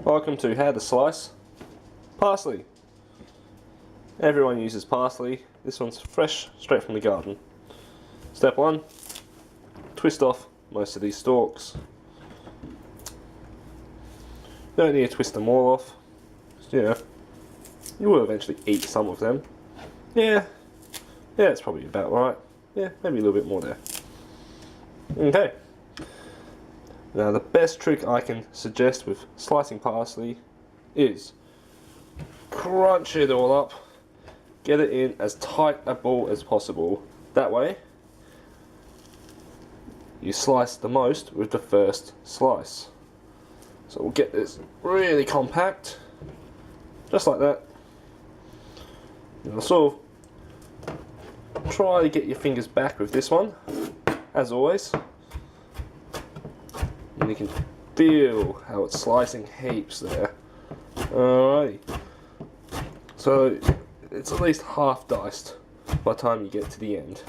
Welcome to How to Slice Parsley. Everyone uses parsley. This one's fresh, straight from the garden. Step 1. Twist off most of these stalks. Don't need to twist them all off. You will eventually eat some of them. Yeah, it's probably about right. Yeah, maybe a little bit more there. Okay. Now the best trick I can suggest with slicing parsley is crunch it all up, get it in as tight a ball as possible. That way you slice the most with the first slice. So we'll get this really compact, just like that. Now sort of try to get your fingers back with this one, as always. And you can feel how it's slicing heaps there. Alrighty. So it's at least half diced by the time you get to the end.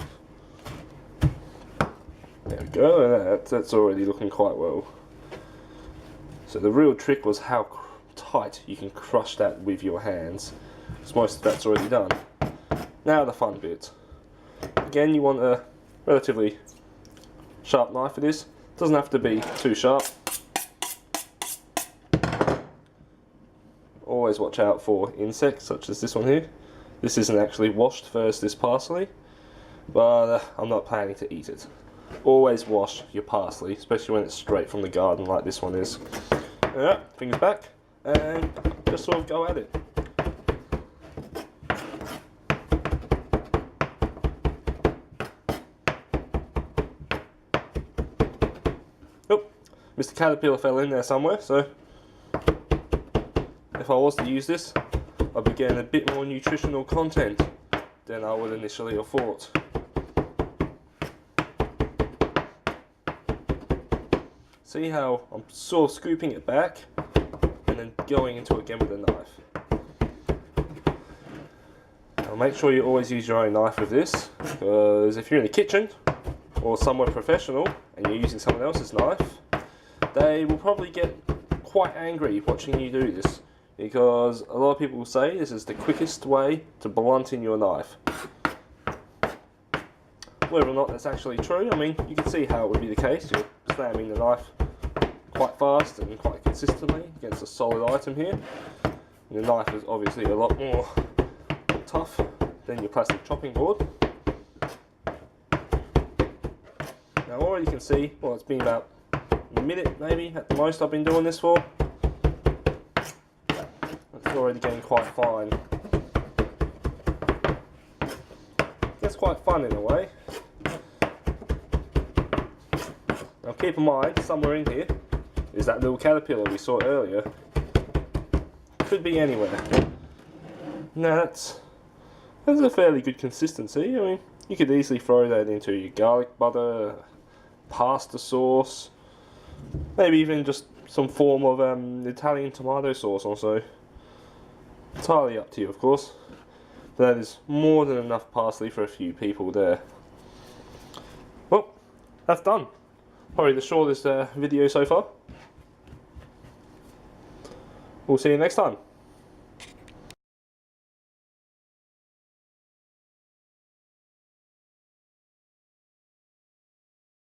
There we go, that's already looking quite well. So the real trick was how tight you can crush that with your hands, because most of that's already done. Now the fun bit. Again, you want a relatively sharp knife for this. Doesn't have to be too sharp. Always watch out for insects such as this one here. This isn't actually washed first, this parsley, but I'm not planning to eat it. Always wash your parsley, especially when it's straight from the garden like this one is. Alright, fingers back, and just sort of go at it. Mr. Caterpillar fell in there somewhere, so if I was to use this, I'd be getting a bit more nutritional content than I would initially have thought. See how I'm sort of scooping it back and then going into it again with a knife. Now make sure you always use your own knife with this, because if you're in the kitchen or somewhere professional and you're using someone else's knife, they will probably get quite angry watching you do this, because a lot of people will say this is the quickest way to blunting your knife. Whether or not that's actually true, I mean, you can see how it would be the case. You're slamming the knife quite fast and quite consistently against a solid item here. And the knife is obviously a lot more tough than your plastic chopping board. Now already you can see, well, it's been about a minute maybe at the most I've been doing this for. It's already getting quite fine. It's quite fun in a way. Now keep in mind, somewhere in here is that little caterpillar we saw earlier. Could be anywhere. Now that's a fairly good consistency. I mean, you could easily throw that into your garlic butter, pasta sauce, maybe even just some form of Italian tomato sauce or so. Entirely up to you, of course. That is more than enough parsley for a few people there. Well, that's done. Probably the shortest video so far. We'll see you next time.